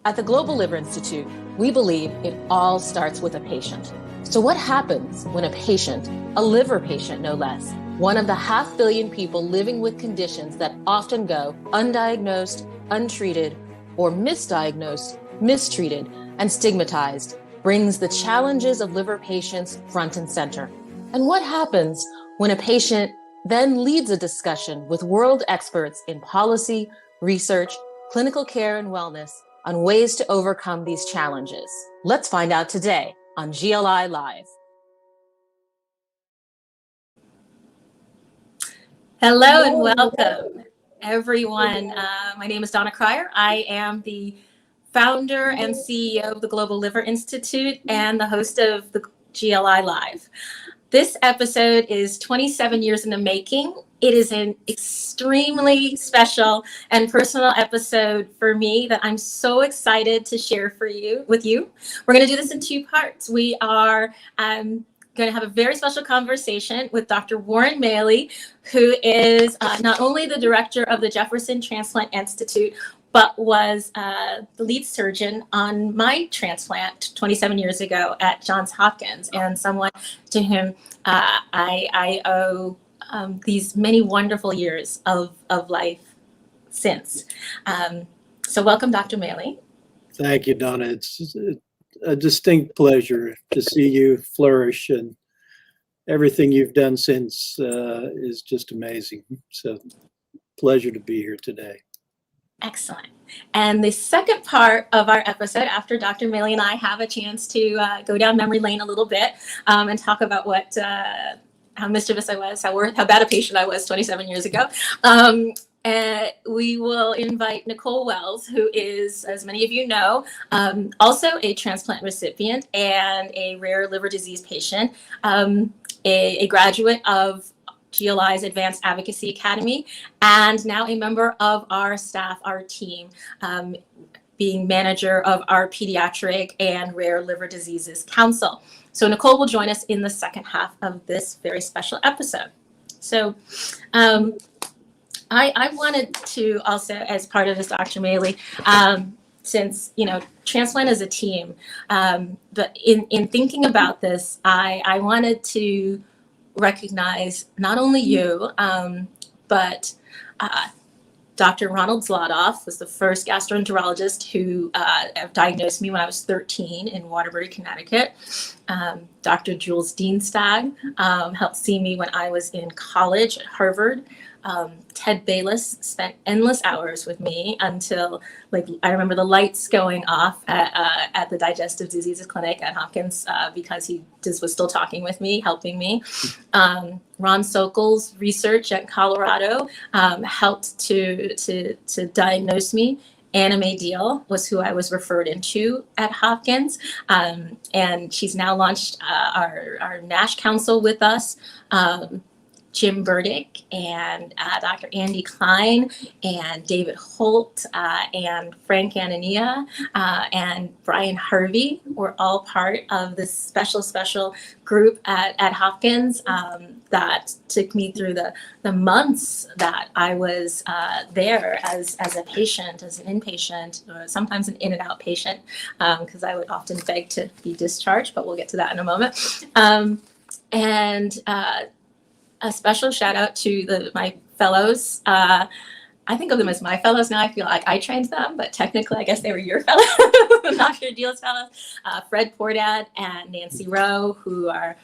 At the Global Liver Institute, we believe it all starts with a patient. So what happens when a patient, a liver patient no less, one of the 500 million people living with conditions that often go undiagnosed, untreated, or misdiagnosed, mistreated, and stigmatized, brings the challenges of liver patients front and center? And what happens when a patient then leads a discussion with world experts in policy, research, clinical care, and wellness on ways to overcome these challenges? Let's find out today on GLI Live. Hello and welcome, everyone. My name is Donna Cryer. I am the founder and CEO of the Global Liver Institute and the host of the GLI Live. This episode is 27 years in the making. It is an extremely special and personal episode for me that I'm so excited to share with you. We're going to do this in two parts. We are going to have a very special conversation with Dr. Warren Maley, who is not only the director of the Jefferson Transplant Institute, but was the lead surgeon on my transplant 27 years ago at Johns Hopkins, and someone to whom I owe these many wonderful years of life since. So welcome, Dr. Maley. Thank you, Donna. It's a distinct pleasure to see you flourish, and everything you've done since is just amazing. So pleasure to be here today. Excellent. And the second part of our episode, after Dr. Maley and I have a chance to go down memory lane a little bit and talk about how mischievous I was, how bad a patient I was 27 years ago, we will invite Nicole Wells, who is, as many of you know, also a transplant recipient and a rare liver disease patient, a graduate of GLI's Advanced Advocacy Academy, and now a member of our staff, our team, being manager of our Pediatric and Rare Liver Diseases Council. So Nicole will join us in the second half of this very special episode. So I wanted to also, as part of this, Dr. Maley, since, transplant is a team, but in thinking about this, I wanted to recognize not only you, but Dr. Ronald Zlotoff was the first gastroenterologist who diagnosed me when I was 13 in Waterbury, Connecticut. Dr. Jules Dienstag helped see me when I was in college at Harvard. Ted Bayless spent endless hours with me until, I remember the lights going off at the Digestive Diseases Clinic at Hopkins because he just was still talking with me, helping me. Ron Sokol's research at Colorado helped to diagnose me. Anna Mae Deal was who I was referred into at Hopkins, and she's now launched our NASH Council with us. Jim Burdick and Dr. Andy Klein and David Holt and Frank Anania and Brian Harvey were all part of this special group at Hopkins that took me through the months that I was there as a patient, as an inpatient, or sometimes an in and out patient, because I would often beg to be discharged, but we'll get to that in a moment. A special shout out to my fellows. I think of them as my fellows now. I feel like I trained them, but technically I guess they were your fellows, not your Deal's fellows. Fred Pordad and Nancy Rowe, who are,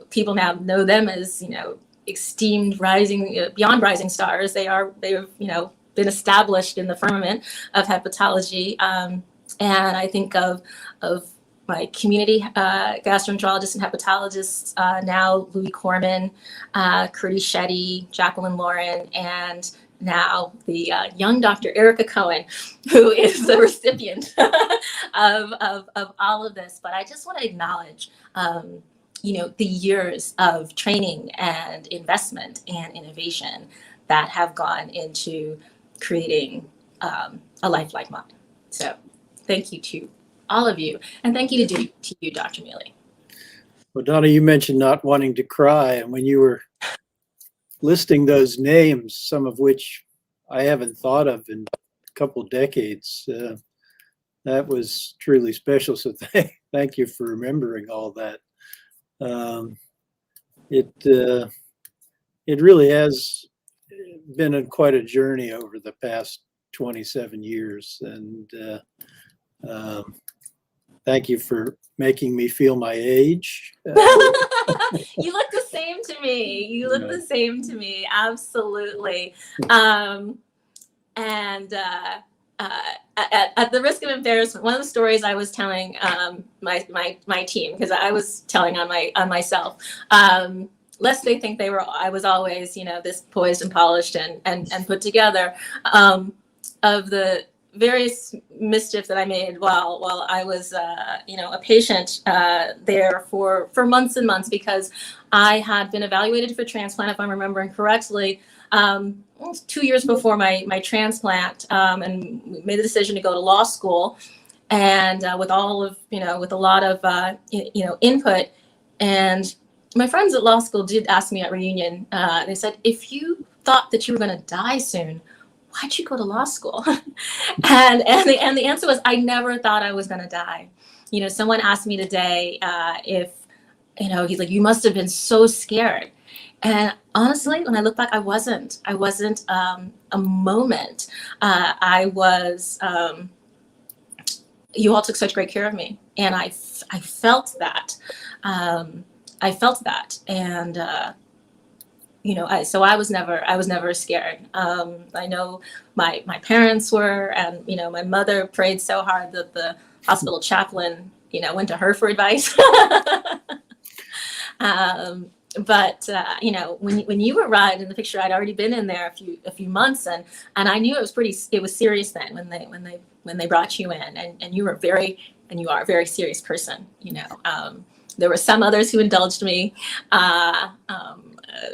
people now know them as, esteemed beyond rising stars. They've been established in the firmament of hepatology. And I think of my community gastroenterologists and hepatologists, now Louis Corman, Curdy Shetty, Jacqueline Lauren, and now the young Dr. Erica Cohen, who is the recipient of all of this. But I just want to acknowledge, the years of training and investment and innovation that have gone into creating a life like mine. So thank you to all of you, and thank you to you, Dr. Maley. Well, Donna, you mentioned not wanting to cry, and when you were listing those names, some of which I haven't thought of in a couple decades, that was truly special. So thank you for remembering all that. It really has been quite a journey over the past 27 years, and thank you for making me feel my age. You look the same to me. You look the same to me. Absolutely. And at the risk of embarrassment, one of the stories I was telling my team, because I was telling on myself, lest they think I was always, this poised and polished and put together, of the various mischief that I made while I was, a patient there for months and months, because I had been evaluated for transplant, if I'm remembering correctly, 2 years before my transplant, and made the decision to go to law school, and with a lot of input. And my friends at law school did ask me at reunion. They said, if you thought that you were going to die soon, why'd you go to law school? and the answer was, I never thought I was going to die. Someone asked me today if, he's like, you must have been so scared. And honestly, when I look back, I wasn't a moment. I was, you all took such great care of me. And I felt that. And, so I was never scared. I know my parents were, and, my mother prayed so hard that the hospital chaplain, went to her for advice. But when you arrived in the picture, I'd already been in there a few months, and I knew it was serious then when they brought you in, and you are a very serious person. There were some others who indulged me.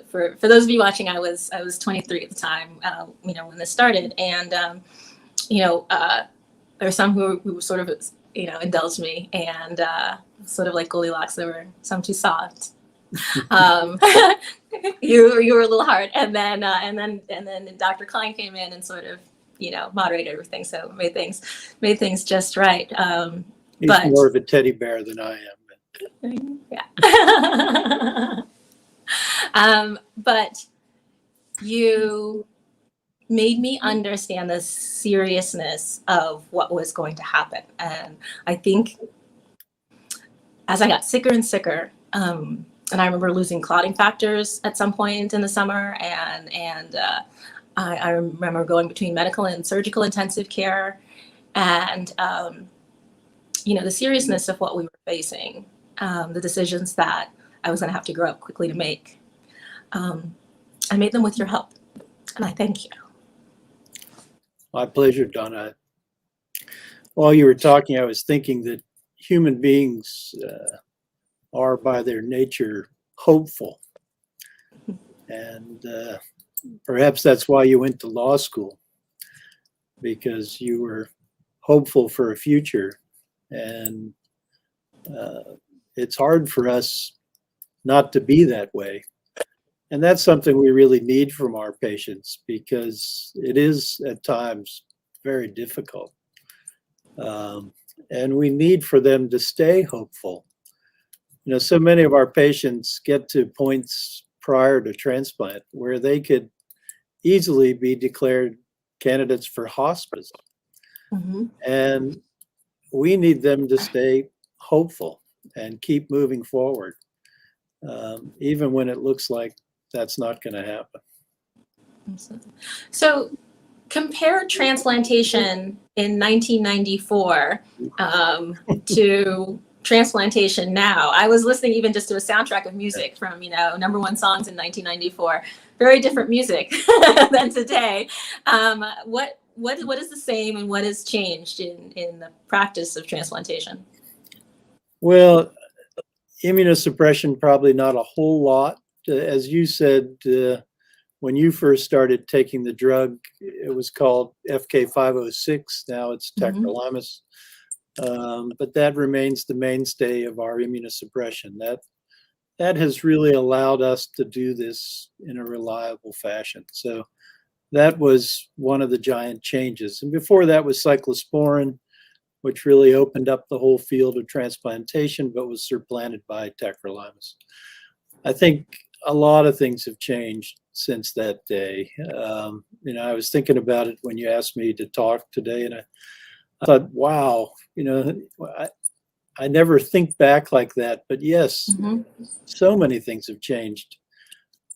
For those of you watching, I was 23 at the time, when this started, and there were some who sort of indulged me, and sort of like Goldilocks, there were some too soft. You were a little hard, and then Dr. Klein came in and sort of moderated everything, so made things just right. He's more of a teddy bear than I am. Yeah. But you made me understand the seriousness of what was going to happen, and I think as I got sicker and sicker, and I remember losing clotting factors at some point in the summer, and I remember going between medical and surgical intensive care, and the seriousness of what we were facing, the decisions that I was going to have to grow up quickly to make. I made them with your help, and I thank you. My pleasure, Donna. While you were talking, I was thinking that human beings are by their nature hopeful. And perhaps that's why you went to law school, because you were hopeful for a future. And it's hard for us not to be that way. And that's something we really need from our patients, because it is at times very difficult. And we need for them to stay hopeful. So many of our patients get to points prior to transplant where they could easily be declared candidates for hospice. Mm-hmm. And we need them to stay hopeful and keep moving forward, even when it looks like that's not going to happen. So compare transplantation in 1994 to transplantation now. I was listening even just to a soundtrack of music from, number one songs in 1994. Very different music than today. What is the same and what has changed in the practice of transplantation? Well, immunosuppression, probably not a whole lot. As you said, when you first started taking the drug, it was called FK506. Now it's tacrolimus. But that remains the mainstay of our immunosuppression. That has really allowed us to do this in a reliable fashion. So that was one of the giant changes. And before that was cyclosporin, which really opened up the whole field of transplantation, but was supplanted by tacrolimus. I think a lot of things have changed since that day. I was thinking about it when you asked me to talk today, and I thought, wow, I never think back like that, but yes, so many things have changed.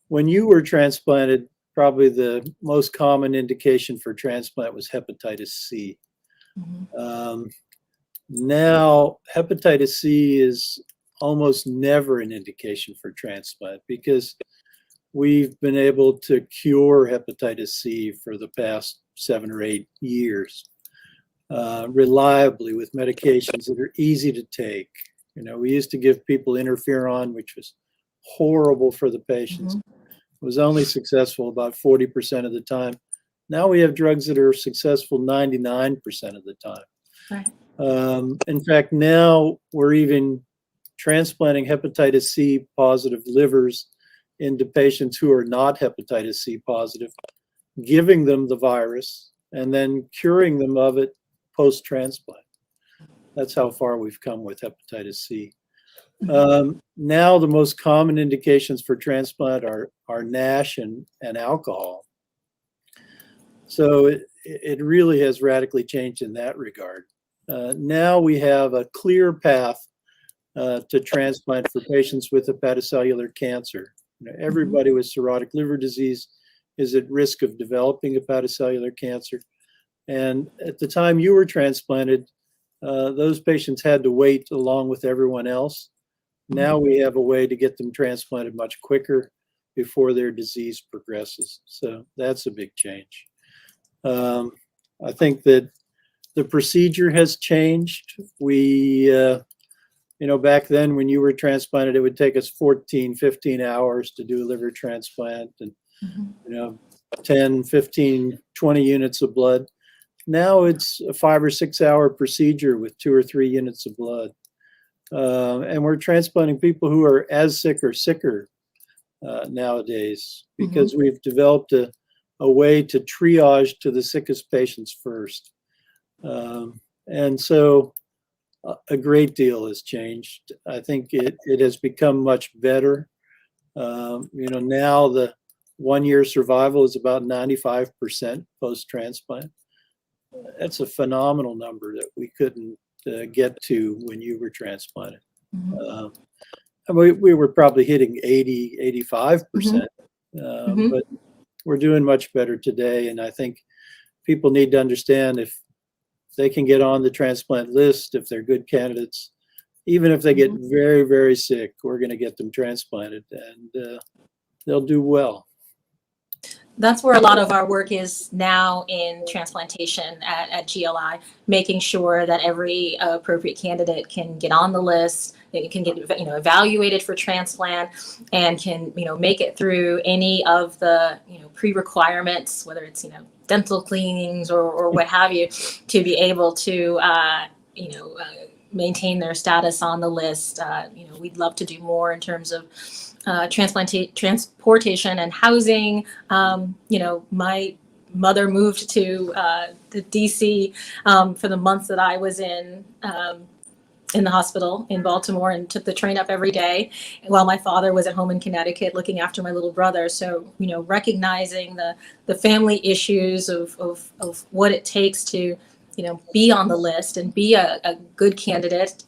When you were transplanted, probably the most common indication for transplant was hepatitis C. Now, hepatitis C is almost never an indication for transplant because we've been able to cure hepatitis C for the past 7 or 8 years reliably with medications that are easy to take. We used to give people interferon, which was horrible for the patients. It was only successful about 40% of the time. Now we have drugs that are successful 99% of the time. Right. In fact, now we're even transplanting hepatitis C positive livers into patients who are not hepatitis C positive, giving them the virus and then curing them of it post-transplant. That's how far we've come with hepatitis C. Now the most common indications for transplant are NASH and alcohol. So it really has radically changed in that regard. Now we have a clear path to transplant for patients with hepatocellular cancer. Everybody with cirrhotic liver disease is at risk of developing hepatocellular cancer. And at the time you were transplanted, those patients had to wait along with everyone else. Now we have a way to get them transplanted much quicker before their disease progresses. So that's a big change. I think that the procedure has changed. We, back then when you were transplanted, it would take us 14, 15 hours to do a liver transplant and, 10, 15, 20 units of blood. Now it's a 5 or 6 hour procedure with 2 or 3 units of blood. And we're transplanting people who are as sick or sicker nowadays because we've developed a way to triage to the sickest patients first. And so a great deal has changed. I think it has become much better. Now the 1-year survival is about 95% post-transplant. That's a phenomenal number that we couldn't get to when you were transplanted. We were probably hitting 80, 85%, but we're doing much better today. And I think people need to understand if they can get on the transplant list, if they're good candidates, even if they get very, very sick, we're going to get them transplanted and they'll do well. That's where a lot of our work is now in transplantation at GLI, making sure that every appropriate candidate can get on the list, that can get evaluated for transplant, and can make it through any of the pre-requirements, whether it's dental cleanings or what have you, to be able to maintain their status on the list. We'd love to do more in terms of transportation and housing. My mother moved to DC for the months that I was in the hospital in Baltimore and took the train up every day while my father was at home in Connecticut looking after my little brother. So, recognizing the family issues of what it takes to, be on the list and be a good candidate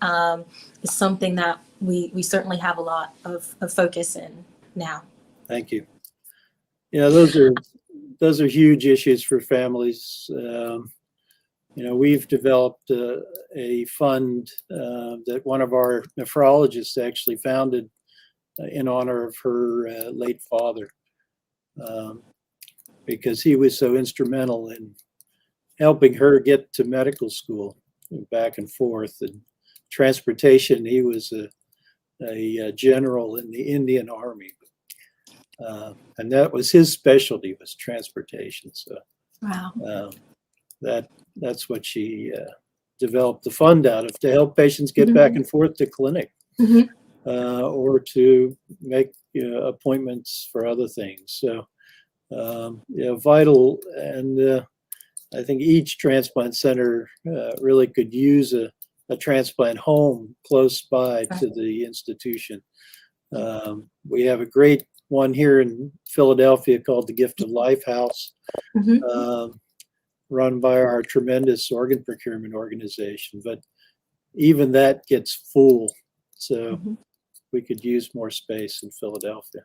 is something that we certainly have a lot of focus in now. Thank you. Those are huge issues for families. We've developed a fund that one of our nephrologists actually founded in honor of her late father, because he was so instrumental in helping her get to medical school back and forth, and transportation. He was a general in the Indian Army, and that was his specialty, was transportation. So Wow. That's what she developed the fund out of, to help patients get back and forth to clinic or to make appointments for other things. So vital. And I think each transplant center really could use a transplant home close by to the institution. We have a great one here in Philadelphia called the Gift of Life House, run by our tremendous organ procurement organization. But even that gets full, so we could use more space in Philadelphia.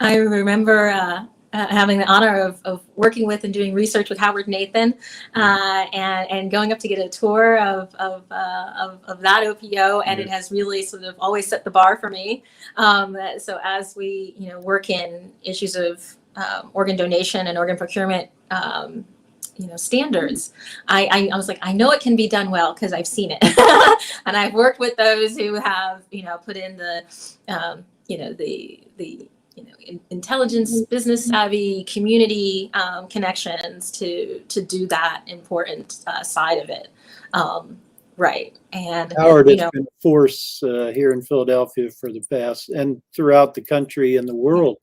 I remember having the honor of working with and doing research with Howard Nathan, and going up to get a tour of that OPO, and it has really sort of always set the bar for me. So as we work in issues of organ donation and organ procurement, standards, I was like, I know it can be done well because I've seen it, and I've worked with those who have put in the intelligence, business savvy, community connections to do that important side of it, right? And Howard has been a force here in Philadelphia for the past, and throughout the country and the world.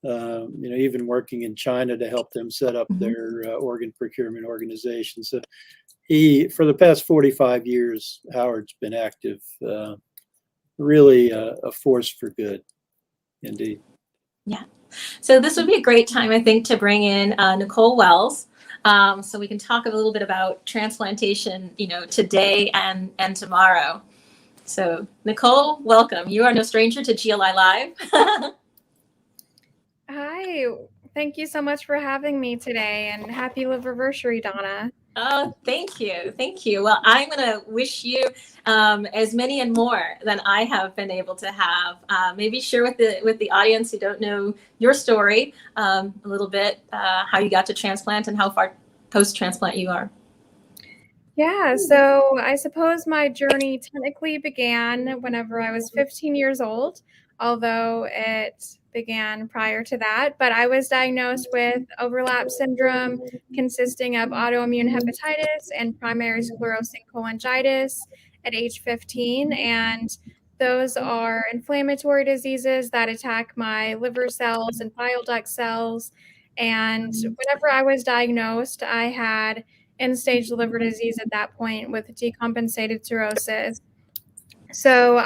Even working in China to help them set up their organ procurement organization. So for the past 45 years, Howard's been active, really a force for good, indeed. Yeah. So this would be a great time, I think, to bring in Nicole Wells, so we can talk a little bit about transplantation, today and tomorrow. So Nicole, welcome. You are no stranger to GLI Live. Hi, thank you so much for having me today, and happy liverversary, Donna. Oh, thank you. Thank you. Well, I'm going to wish you as many and more than I have been able to have. Maybe share with the audience who don't know your story a little bit, how you got to transplant and how far post-transplant you are. Yeah, so I suppose my journey technically began whenever I was 15 years old, although it began prior to that. But I was diagnosed with overlap syndrome consisting of autoimmune hepatitis and primary sclerosing cholangitis at age 15. And those are inflammatory diseases that attack my liver cells and bile duct cells. And whenever I was diagnosed, I had end-stage liver disease at that point with decompensated cirrhosis. So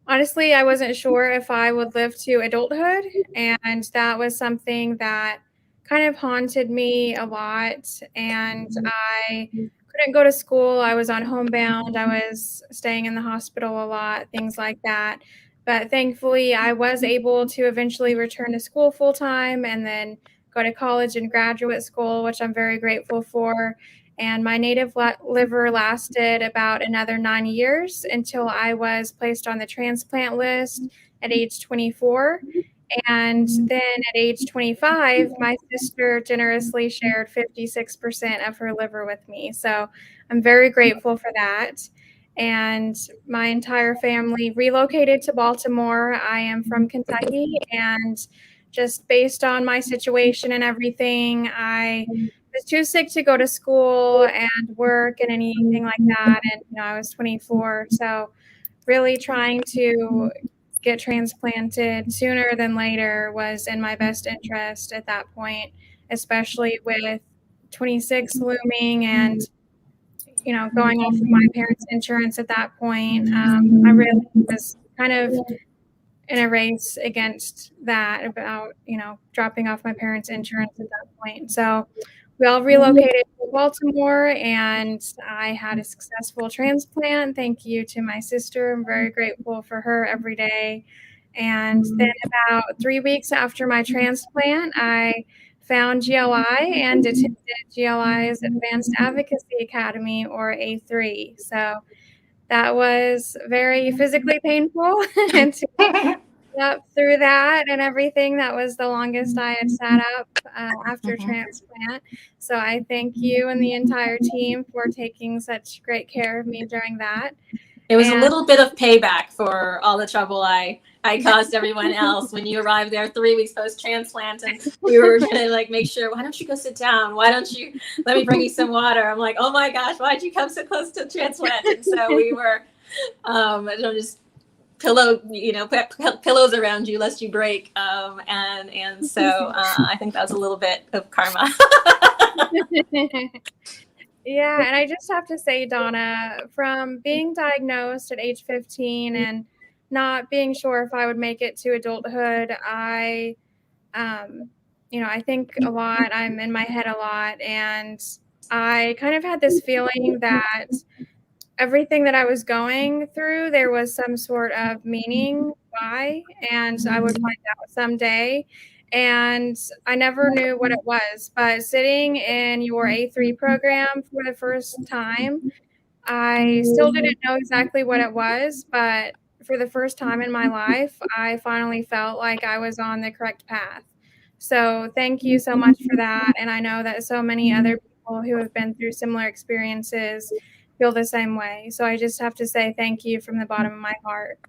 honestly, I wasn't sure if I would live to adulthood, and that was something that kind of haunted me a lot. And I couldn't go to school. I was on homebound. I was staying in the hospital a lot, things like that. But thankfully, I was able to eventually return to school full-time and then go to college and graduate school, which I'm very grateful for. And my native liver lasted about another 9 years until I was placed on the transplant list at age 24. And then at age 25, my sister generously shared 56% of her liver with me. So I'm very grateful for that. And my entire family relocated to Baltimore. I am from Kentucky, and just based on my situation and everything, I was too sick to go to school and work and anything like that. And I was 24, so really trying to get transplanted sooner than later was in my best interest at that point, especially with 26 looming and going off of my parents' insurance at that point. I really was kind of in a race against that about, dropping off my parents' insurance at that point. So we all relocated to Baltimore, and I had a successful transplant. Thank you to my sister. I'm very grateful for her every day. And then about 3 weeks after my transplant, I found GLI and attended GLI's Advanced Advocacy Academy, or A3. So that was very physically painful and to get up through that and everything. That was the longest I had sat up after transplant. So I thank you and the entire team for taking such great care of me during that. It was a little bit of payback for all the trouble I caused everyone else when you arrived there 3 weeks post-transplant, and we were gonna make sure, why don't you go sit down? Why don't you let me bring you some water? I'm like, oh my gosh, why'd you come so close to transplant? And so we were just pillows around you lest you break. And so I think that was a little bit of karma. Yeah, and I just have to say, Donna, from being diagnosed at age 15 and not being sure if I would make it to adulthood, I think a lot. I'm in my head a lot, and I kind of had this feeling that everything that I was going through, there was some sort of meaning why, and I would find out someday. And I never knew what it was. But sitting in your A3 program for the first time, I still didn't know exactly what it was, but for the first time in my life, I finally felt like I was on the correct path. So thank you so much for that. And I know that so many other people who have been through similar experiences feel the same way. So I just have to say thank you from the bottom of my heart.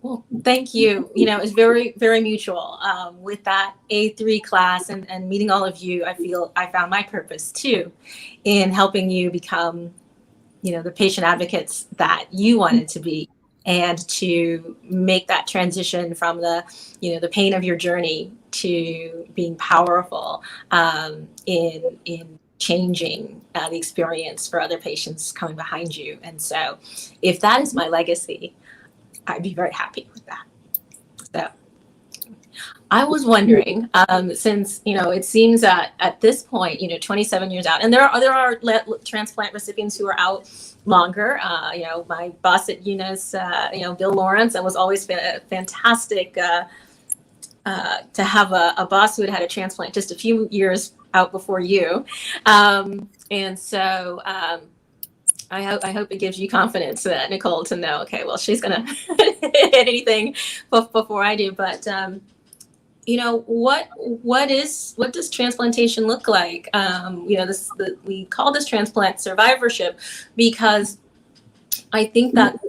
Well, thank you. You know, it's very, very mutual. With that A3 class and meeting all of you, I feel I found my purpose too in helping you become, the patient advocates that you wanted to be, and to make that transition from the pain of your journey to being powerful in changing the experience for other patients coming behind you. And so if that is my legacy, I'd be very happy with that. So I was wondering, since it seems that at this point, 27 years out, and there are transplant recipients who are out longer. My boss at UNIS, Bill Lawrence, and was always fantastic to have a boss who had a transplant just a few years out before you, and so. I hope it gives you confidence, Nicole, to know, okay, well, she's going to hit anything before I do. But, what does transplantation look like? We call this transplant survivorship because I think that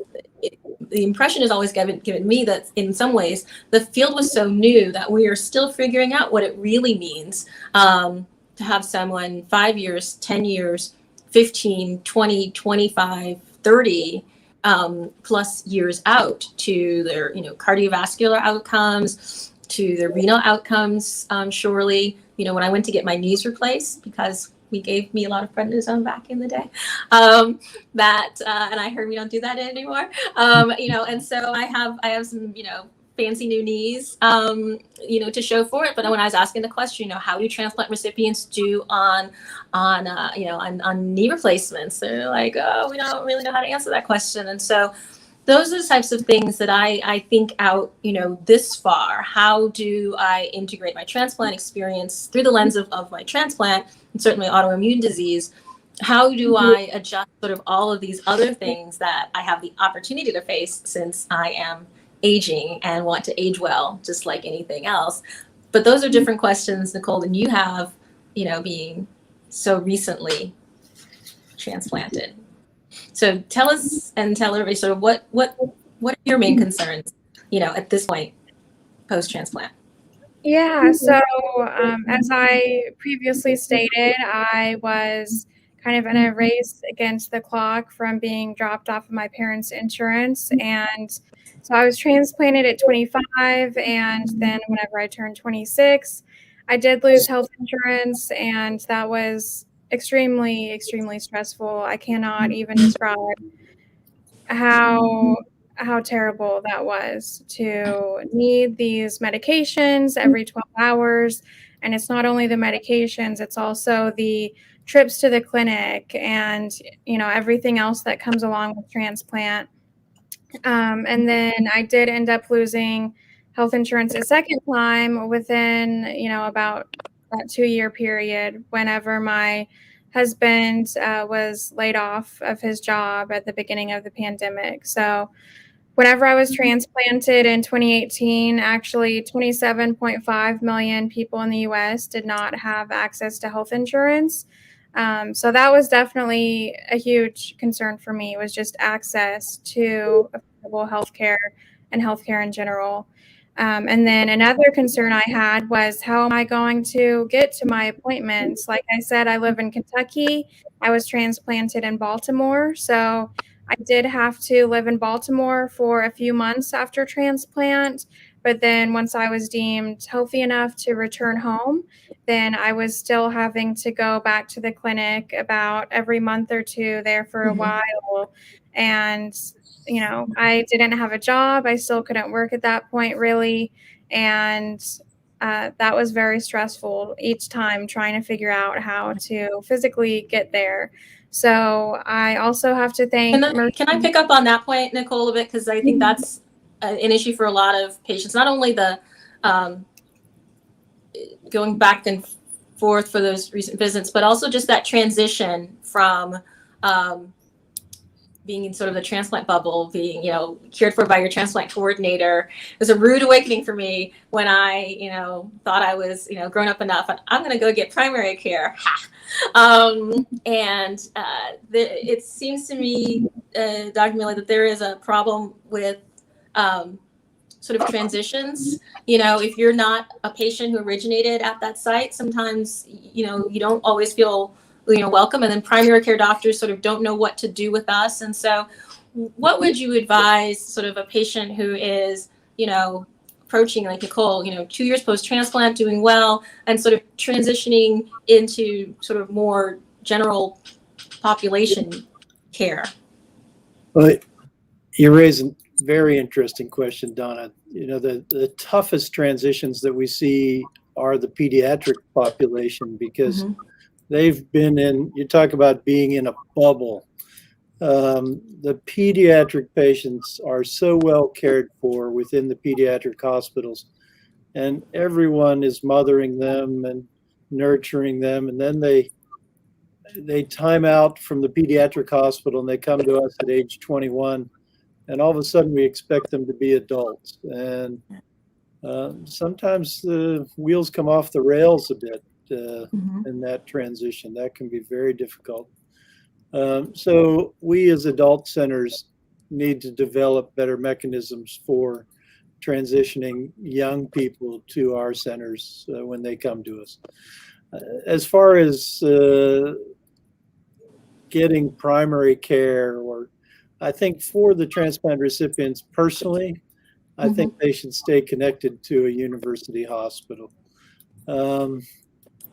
the impression is always given me that in some ways the field was so new that we are still figuring out what it really means to have someone 5 years, 10 years, 15, 20, 25, 30 plus years out to their, cardiovascular outcomes, to their renal outcomes. Surely, when I went to get my knees replaced, because we gave me a lot of prednisone back in the day, and I heard we don't do that anymore. And so I have some, fancy new knees, to show for it. But when I was asking the question, how do transplant recipients do on knee replacements? They're like, oh, we don't really know how to answer that question. And so those are the types of things that I think out, this far. How do I integrate my transplant experience through the lens of my transplant and certainly autoimmune disease? How do I adjust sort of all of these other things that I have the opportunity to face since I am aging and want to age well, just like anything else? But those are different questions, Nicole, than you have, being so recently transplanted. So tell us and tell everybody sort of what are your main concerns, at this point, post-transplant? Yeah, so as I previously stated, I was kind of in a race against the clock from being dropped off of my parents' insurance. And so I was transplanted at 25, and then whenever I turned 26, I did lose health insurance, and that was extremely, extremely stressful. I cannot even describe how terrible that was to need these medications every 12 hours. And it's not only the medications, it's also the trips to the clinic and everything else that comes along with transplant. And then I did end up losing health insurance a second time within about that 2-year period, whenever my husband was laid off of his job at the beginning of the pandemic. So whenever I was transplanted in 2018, actually 27.5 million people in the US did not have access to health insurance. So that was definitely a huge concern for me, was just access to affordable healthcare and healthcare in general. And then another concern I had was, how am I going to get to my appointments? Like I said, I live in Kentucky. I was transplanted in Baltimore. So I did have to live in Baltimore for a few months after transplant, But then once I was deemed healthy enough to return home, then I was still having to go back to the clinic about every month or two there for a while. And, you know, I didn't have a job. I still couldn't work at that point, really. And that was very stressful each time trying to figure out how to physically get there. So I also have to thank Can I pick up on that point, Nicole, a bit? Because I think that's an issue for a lot of patients, not only the going back and forth for those recent visits, but also just that transition from being in sort of the transplant bubble, being, you know, cared for by your transplant coordinator. It was a rude awakening for me when I, you know, thought I was, you know, grown up enough. I'm going to go get primary care. It seems to me, Dr. Maley, that there is a problem with sort of transitions. You know, if you're not a patient who originated at that site, sometimes, you know, you don't always feel, you know, welcome. And then primary care doctors sort of don't know what to do with us. And so what would you advise sort of a patient who is, you know, approaching like Nicole, you know, 2 years post-transplant, doing well, and sort of transitioning into sort of more general population care? Well, you raise a very interesting question, Donna. You know, the toughest transitions that we see are the pediatric population, because they've been in, you talk about being in a bubble. The pediatric patients are so well cared for within the pediatric hospitals, and everyone is mothering them and nurturing them. And then they time out from the pediatric hospital and they come to us at age 21, and all of a sudden we expect them to be adults. And sometimes the wheels come off the rails a bit in that transition. That can be very difficult. So we as adult centers need to develop better mechanisms for transitioning young people to our centers when they come to us. As far as getting primary care, or I think for the transplant recipients personally, I think they should stay connected to a university hospital.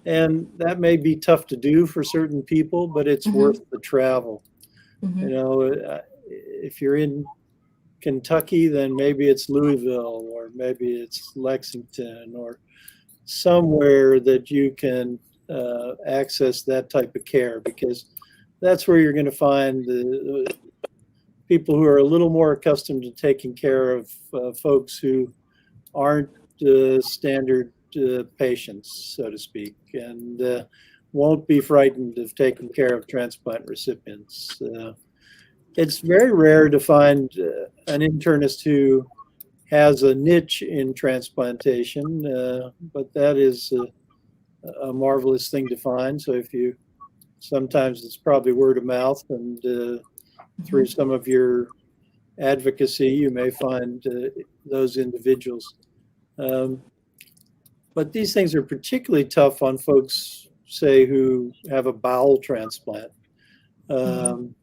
And that may be tough to do for certain people, but it's worth the travel. You know, if you're in Kentucky, then maybe it's Louisville, or maybe it's Lexington, or somewhere that you can access that type of care, because that's where you're going to find the people who are a little more accustomed to taking care of folks who aren't standard patients, so to speak, and won't be frightened of taking care of transplant recipients. It's very rare to find an internist who has a niche in transplantation, but that is a marvelous thing to find. So if you, sometimes it's probably word of mouth, and through some of your advocacy, you may find those individuals. But these things are particularly tough on folks, say, who have a bowel transplant. And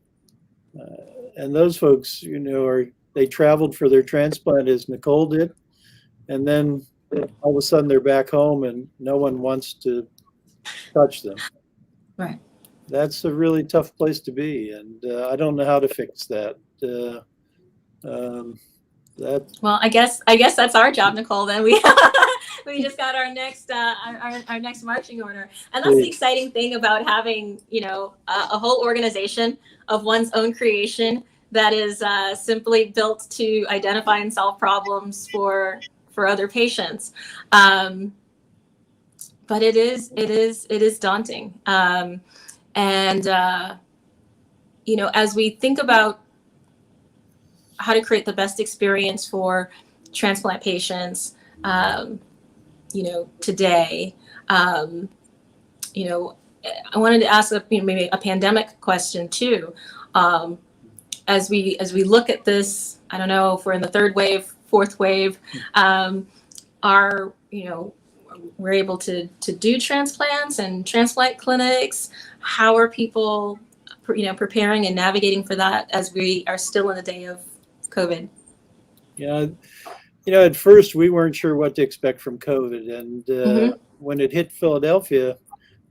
those folks, you know, they traveled for their transplant, as Nicole did, and then all of a sudden they're back home and no one wants to touch them. Right. That's a really tough place to be, and I don't know how to fix that. Well, I guess that's our job, Nicole. Then we we just got our next our next marching order, and that's the exciting thing about having, you know, a whole organization of one's own creation that is simply built to identify and solve problems for other patients. But it is daunting, and you know, as we think about how to create the best experience for transplant patients, you know, today, you know, I wanted to ask maybe a pandemic question too. As we look at this, I don't know if we're in the third wave, fourth wave, you know, we're able to do transplants and transplant clinics. How are people, you know, preparing and navigating for that as we are still in the day of COVID? Yeah, at first we weren't sure what to expect from COVID. And Mm-hmm. when it hit Philadelphia,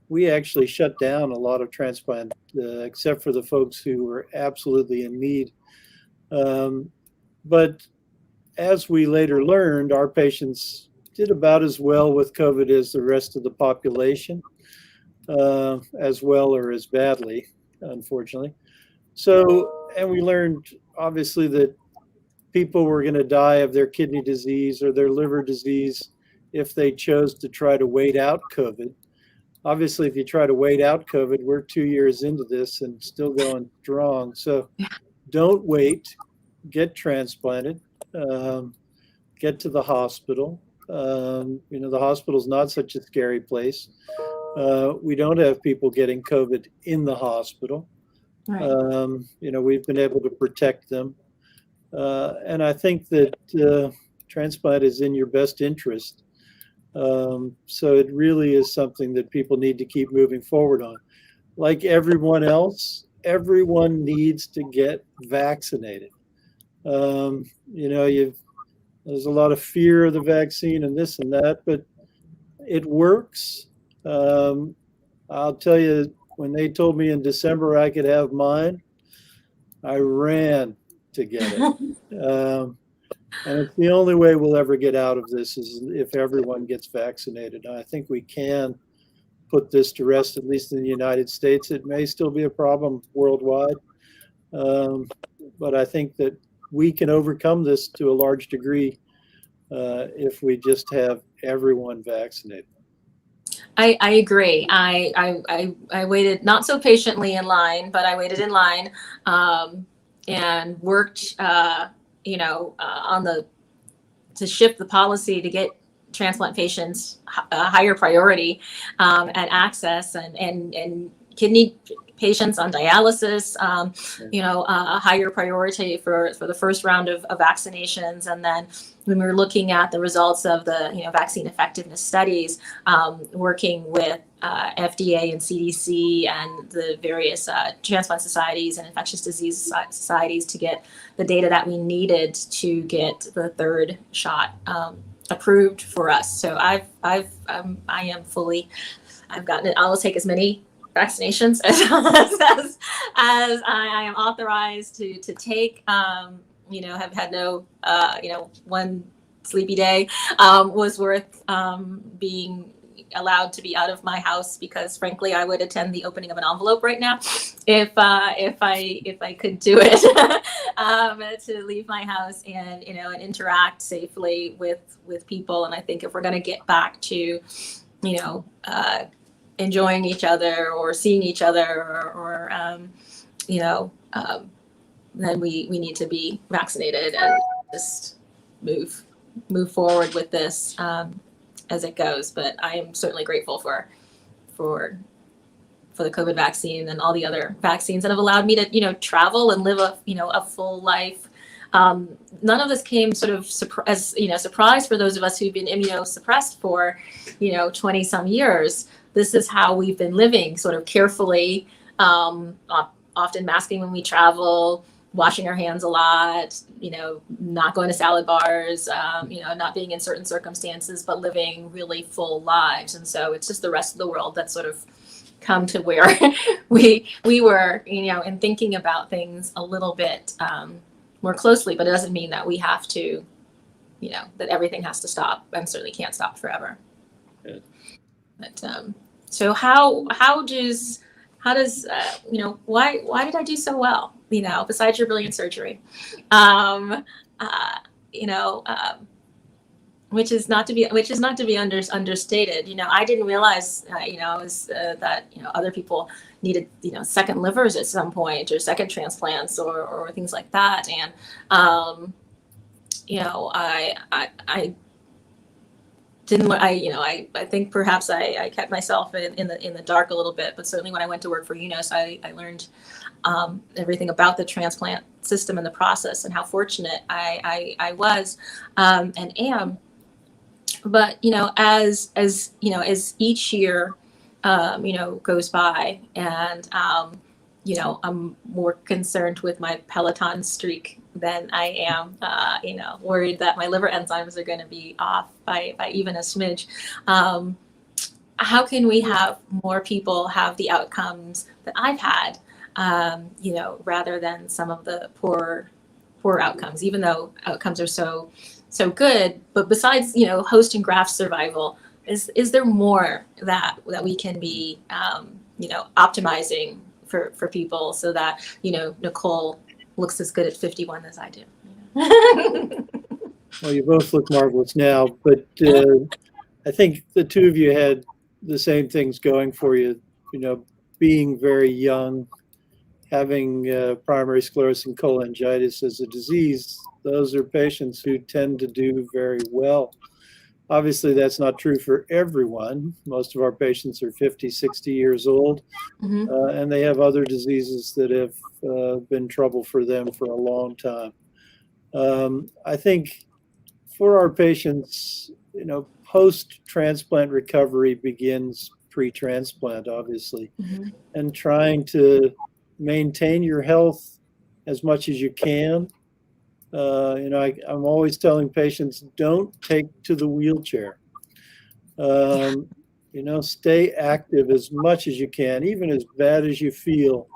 we actually shut down a lot of transplant, except for the folks who were absolutely in need. Um, but as we later learned, our patients did about as well with COVID as the rest of the population, as well or as badly, unfortunately. So, and we learned obviously that people were going to die of their kidney disease or their liver disease if they chose to try to wait out COVID. Obviously, if you try to wait out COVID, we're 2 years into this and still going strong. So don't wait, get transplanted, get to the hospital. The hospital's not such a scary place. We don't have people getting COVID in the hospital. Right. We've been able to protect them. And I think that transplant is in your best interest. So it really is something that people need to keep moving forward on. Like everyone else, everyone needs to get vaccinated. There's a lot of fear of the vaccine and this and that, but it works. I'll tell you, when they told me in December I could have mine, I ran to get it. And it's the only way we'll ever get out of this is if everyone gets vaccinated. And I think we can put this to rest, at least in the United States. It may still be a problem worldwide, but I think that we can overcome this to a large degree if we just have everyone vaccinated. I agree. I waited not so patiently in line, but I waited in line and worked, to shift the policy to get transplant patients a higher priority and access, and kidney patients on dialysis, a higher priority for the first round of vaccinations. And then when we were looking at the results of the vaccine effectiveness studies, working with FDA and CDC and the various transplant societies and infectious disease societies to get the data that we needed to get the third shot approved for us. So I am gotten it. I will take as many vaccinations as I am authorized to take. Have had no one sleepy day was worth being allowed to be out of my house, because frankly I would attend the opening of an envelope right now if I could do it. To leave my house and and interact safely with people. And I think if we're going to get back to enjoying each other or seeing each other or then we need to be vaccinated and just move forward with this as it goes. But I am certainly grateful for the COVID vaccine and all the other vaccines that have allowed me to travel and live a full life. None of this came sort of as surprise for those of us who've been immunosuppressed for 20 some years. This is how we've been living, sort of carefully, often masking when we travel, washing our hands a lot, not going to salad bars, not being in certain circumstances, but living really full lives. And so it's just the rest of the world that's sort of come to where we were, and thinking about things a little bit more closely. But it doesn't mean that we have to, that everything has to stop, and certainly can't stop forever. Good. But so how does why did I do so well? Besides your brilliant surgery, which is not to be understated. I didn't realize that other people needed second livers at some point, or second transplants, or things like that. And I didn't. I think perhaps I kept myself in the dark a little bit. But certainly when I went to work for UNOS, I learned everything about the transplant system and the process, and how fortunate I was and am. But as each year goes by, and I'm more concerned with my Peloton streak than I am, worried that my liver enzymes are going to be off by even a smidge. How can we have more people have the outcomes that I've had, rather than some of the poor outcomes, even though outcomes are so good? But besides, host and graft survival, is there more that we can be, optimizing for people so that, Nicole looks as good at 51 as I do? Well, you both look marvelous now, but I think the two of you had the same things going for you, being very young, having primary sclerosing cholangitis as a disease. Those are patients who tend to do very well. Obviously, that's not true for everyone. Most of our patients are 50, 60 years old, and they have other diseases that have been trouble for them for a long time. I think for our patients, post-transplant recovery begins pre-transplant, obviously, and trying to maintain your health as much as you can. I'm always telling patients, don't take to the wheelchair. Stay active as much as you can, even as bad as you feel.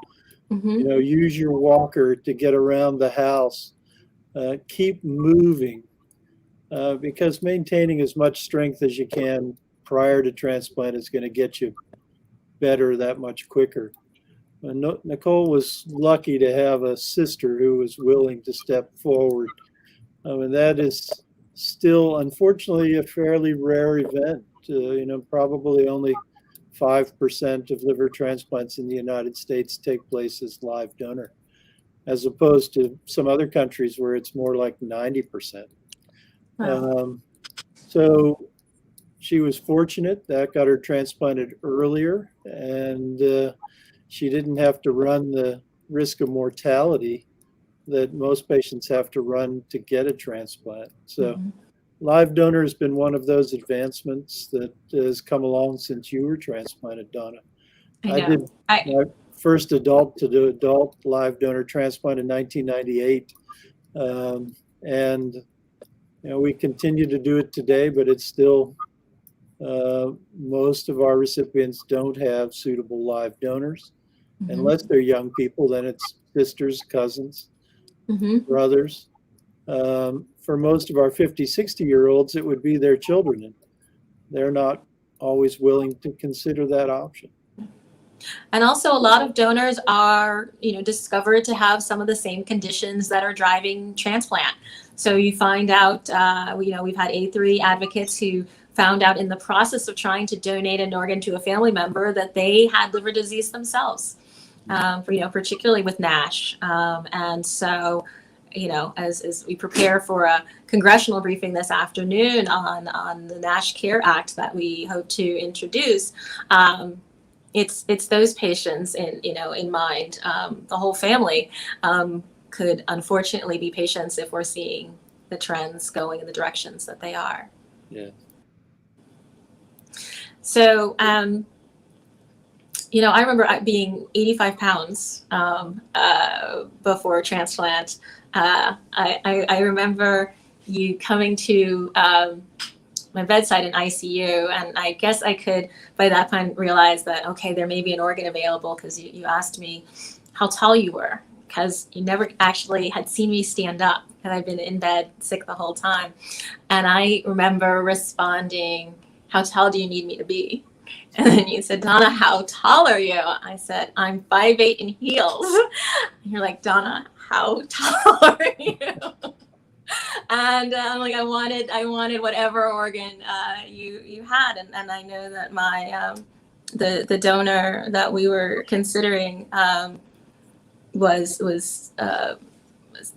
Use your walker to get around the house. Keep moving. Because maintaining as much strength as you can prior to transplant is going to get you better that much quicker. Nicole was lucky to have a sister who was willing to step forward. And that is still, unfortunately, a fairly rare event. Probably only 5% of liver transplants in the United States take place as live donor, as opposed to some other countries where it's more like 90%. Wow. So she was fortunate that got her transplanted earlier, and she didn't have to run the risk of mortality that most patients have to run to get a transplant. So live donor has been one of those advancements that has come along since you were transplanted, Donna. I did my first adult to do adult live donor transplant in 1998. And we continue to do it today, but it's still, most of our recipients don't have suitable live donors. Unless they're young people, then it's sisters, cousins, brothers. For most of our 50, 60-year-olds, it would be their children. And they're not always willing to consider that option. And also a lot of donors are, discovered to have some of the same conditions that are driving transplant. So you find out, we've had A3 advocates who found out in the process of trying to donate an organ to a family member that they had liver disease themselves, particularly with NASH. And so, as we prepare for a congressional briefing this afternoon on the NASH Care Act that we hope to introduce, it's those patients in mind. The whole family could unfortunately be patients if we're seeing the trends going in the directions that they are. Yeah. So, I remember being 85 pounds before transplant. I remember you coming to my bedside in ICU, and I guess I could by that point realize that, okay, there may be an organ available, because you asked me how tall you were, because you never actually had seen me stand up, and I've been in bed sick the whole time. And I remember responding, how tall do you need me to be? And then you said, Donna, how tall are you? I said, I'm 5'8" in heels. And you're like, Donna, how tall are you? And I'm like, I wanted whatever organ you had, and I know that my the donor that we were considering was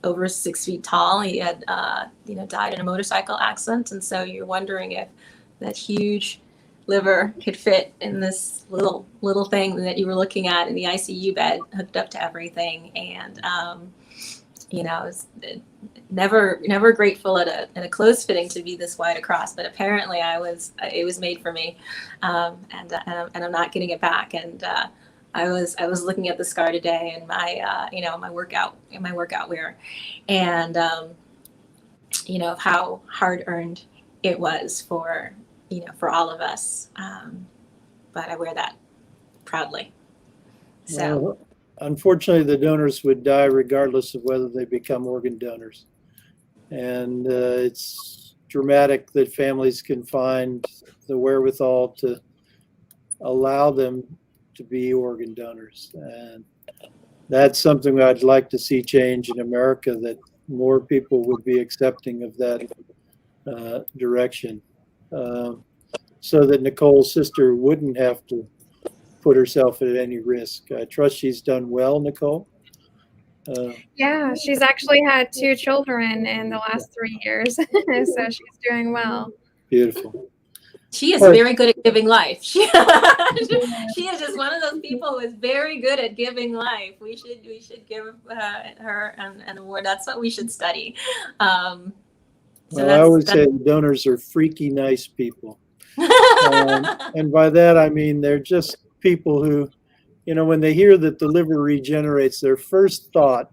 over 6 feet tall. He had died in a motorcycle accident, and so you're wondering if that huge liver could fit in this little thing that you were looking at in the ICU bed, hooked up to everything. And never grateful at a clothes fitting to be this wide across, but apparently it was made for me, and I'm not getting it back. And I was looking at the scar today and my my workout wear, and how hard earned it was for for all of us. But I wear that proudly. So Well, unfortunately, the donors would die regardless of whether they become organ donors. And it's dramatic that families can find the wherewithal to allow them to be organ donors. And that's something I'd like to see change in America, that more people would be accepting of that direction, so that Nicole's sister wouldn't have to put herself at any risk. I trust she's done well, Nicole. Yeah, she's actually had 2 children in the last 3 years, so she's doing well. Beautiful. she is very good at giving life. She is just one of those people who is very good at giving life. We should give her an award. That's what we should study. Well, I always say donors are freaky nice people. And by that, I mean, they're just people who, when they hear that the liver regenerates, their first thought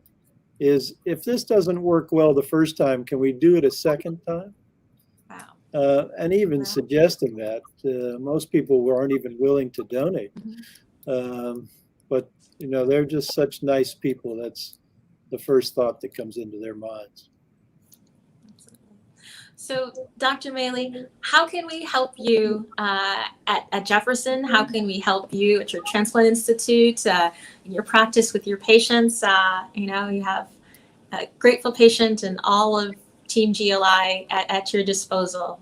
is, if this doesn't work well the first time, can we do it a second time? Wow. And even suggesting that. Most people aren't even willing to donate. But, they're just such nice people. That's the first thought that comes into their minds. So, Dr. Maley, how can we help you at Jefferson? How can we help you at your Transplant Institute, in your practice with your patients? You have a grateful patient and all of Team GLI at your disposal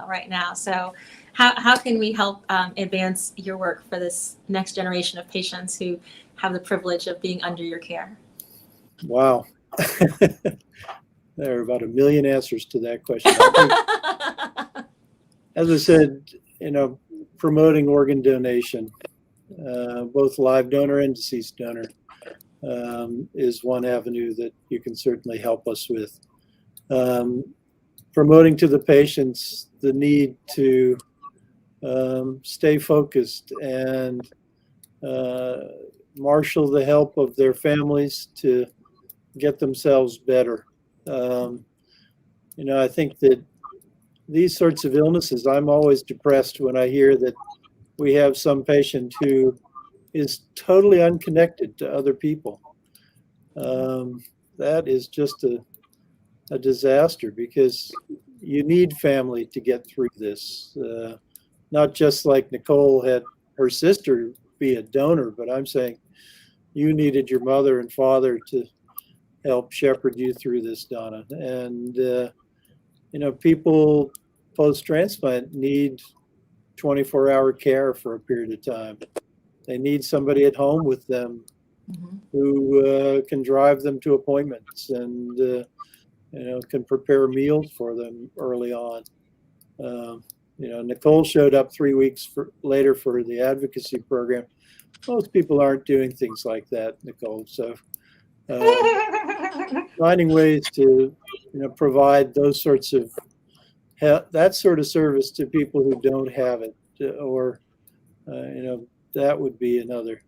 right now. So how can we help advance your work for this next generation of patients who have the privilege of being under your care? Wow. There are about 1 million answers to that question. As I said, promoting organ donation, both live donor and deceased donor, is one avenue that you can certainly help us with. Promoting to the patients the need to stay focused and marshal the help of their families to get themselves better. I think that these sorts of illnesses, I'm always depressed when I hear that we have some patient who is totally unconnected to other people. That is just a disaster, because you need family to get through this. Not just like Nicole had her sister be a donor, but I'm saying you needed your mother and father to help shepherd you through this, Donna. And, people post-transplant need 24-hour care for a period of time. They need somebody at home with them who can drive them to appointments and, can prepare meals for them early on. Nicole showed up 3 weeks later for the advocacy program. Most people aren't doing things like that, Nicole. So finding ways to provide those sorts of that sort of service to people who don't have it, or that would be another.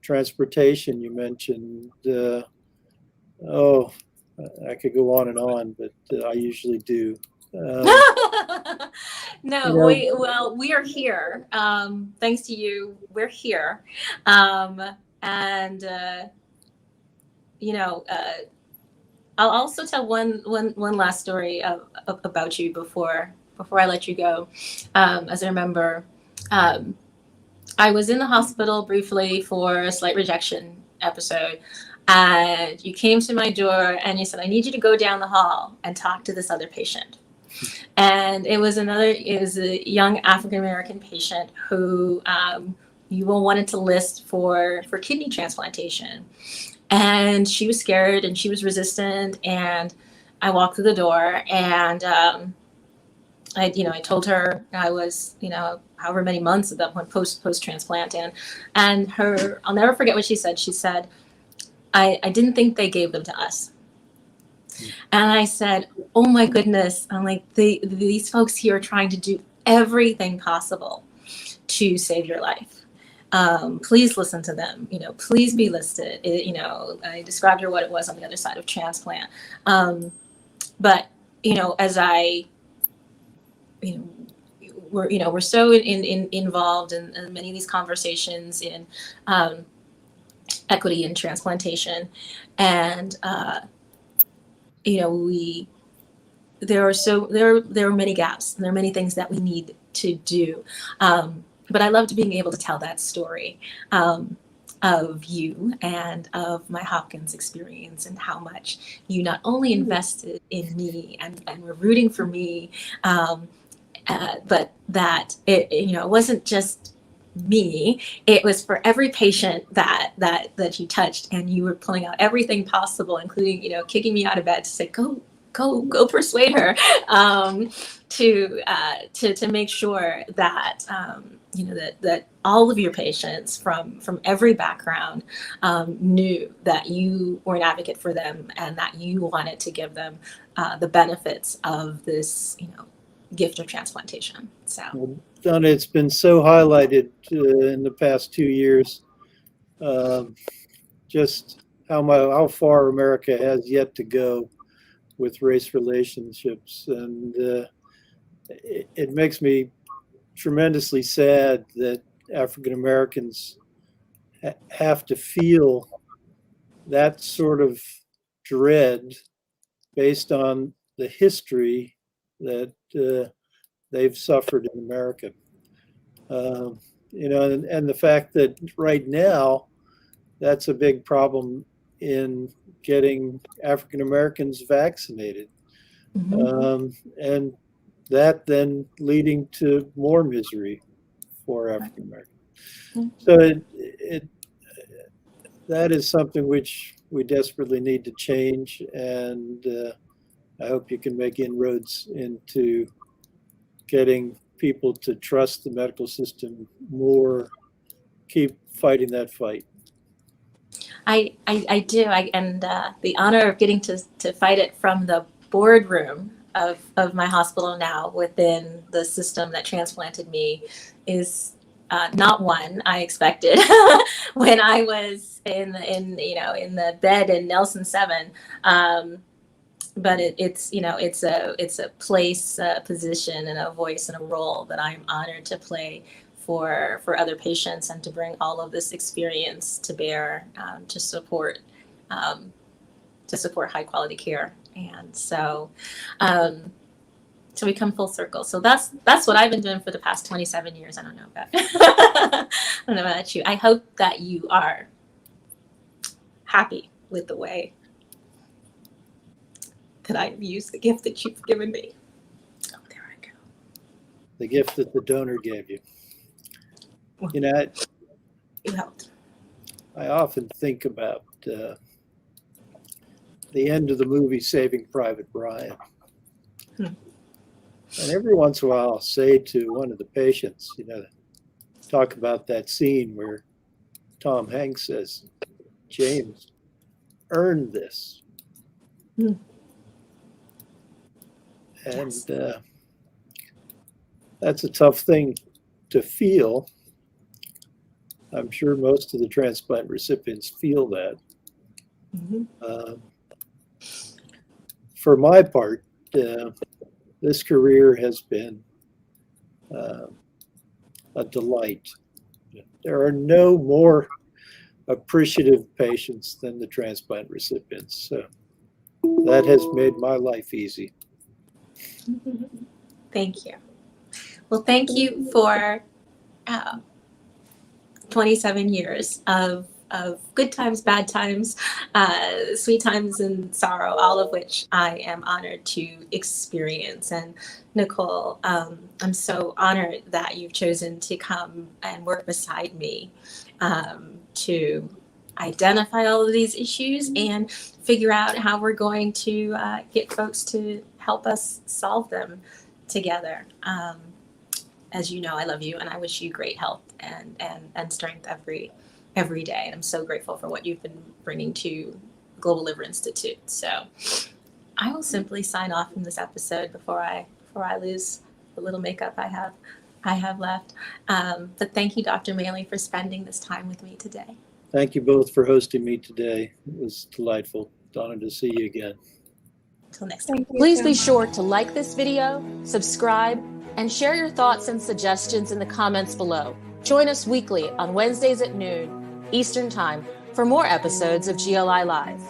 Transportation, you mentioned. I could go on and on, but I usually do. No, we are here. Thanks to you, we're here. I'll also tell one last story about you before I let you go. As I remember, I was in the hospital briefly for a slight rejection episode, and you came to my door and you said, "I need you to go down the hall and talk to this other patient." And it was a young African American patient who you all wanted to list for kidney transplantation. And she was scared and she was resistant. And I walked through the door and I told her I was, however many months at that point post transplant, and I'll never forget what she said. She said, I didn't think they gave them to us. And I said, oh my goodness, I'm like, these folks here are trying to do everything possible to save your life. Please listen to them. Please be listed. I described her what it was on the other side of transplant. But as I, we're so involved in many of these conversations in equity in transplantation, and there are many gaps, and there are many things that we need to do. But I loved being able to tell that story of you and of my Hopkins experience, and how much you not only invested in me and were rooting for me, but that it wasn't just me, it was for every patient that you touched, and you were pulling out everything possible, including kicking me out of bed to say go persuade her, to make sure that that all of your patients from every background knew that you were an advocate for them, and that you wanted to give them the benefits of this gift of transplantation. So, Well, Donna, it's been so highlighted in the past 2 years, just how far America has yet to go with race relationships, and it makes me tremendously sad that African Americans have to feel that sort of dread based on the history that they've suffered in America. And the fact that right now that's a big problem in getting African Americans vaccinated. And that then leading to more misery for African Americans. So that is something which we desperately need to change, and I hope you can make inroads into getting people to trust the medical system more. Keep fighting that fight. I do, and the honor of getting to fight it from the boardroom of my hospital now, within the system that transplanted me, is not one I expected when I was in the bed in Nelson 7. But it's a place, a position, and a voice and a role that I'm honored to play for other patients, and to bring all of this experience to bear, to support high quality care. And so we come full circle. So that's what I've been doing for the past 27 years. I don't know about you. I hope that you are happy with the way that I've used the gift that you've given me. Oh, there I go. The gift that the donor gave you. You helped. I often think about the end of the movie Saving Private Ryan. And every once in a while I'll say to one of the patients, talk about that scene where Tom Hanks says, James earned this. And Yes. That's a tough thing to feel. I'm sure most of the transplant recipients feel that. For my part, this career has been a delight. There are no more appreciative patients than the transplant recipients. So that has made my life easy. Thank you. Well, thank you for 27 years of good times, bad times, sweet times, and sorrow, all of which I am honored to experience. And Nicole, I'm so honored that you've chosen to come and work beside me to identify all of these issues and figure out how we're going to get folks to help us solve them together. As you know, I love you, and I wish you great health and strength every day. And I'm so grateful for what you've been bringing to Global Liver Institute. So I will simply sign off from this episode before I lose the little makeup I have I have left. But thank you, Dr. Maley, for spending this time with me today. Thank you both for hosting me today. It was delightful. Donna, to see you again. Until next time. Please be sure to like this video, subscribe, and share your thoughts and suggestions in the comments below. Join us weekly on Wednesdays at noon Eastern Time for more episodes of GLI Live.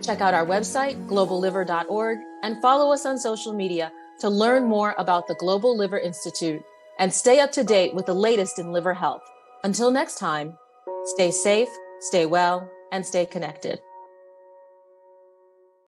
Check out our website, globalliver.org, and follow us on social media to learn more about the Global Liver Institute and stay up to date with the latest in liver health. Until next time, stay safe, stay well, and stay connected.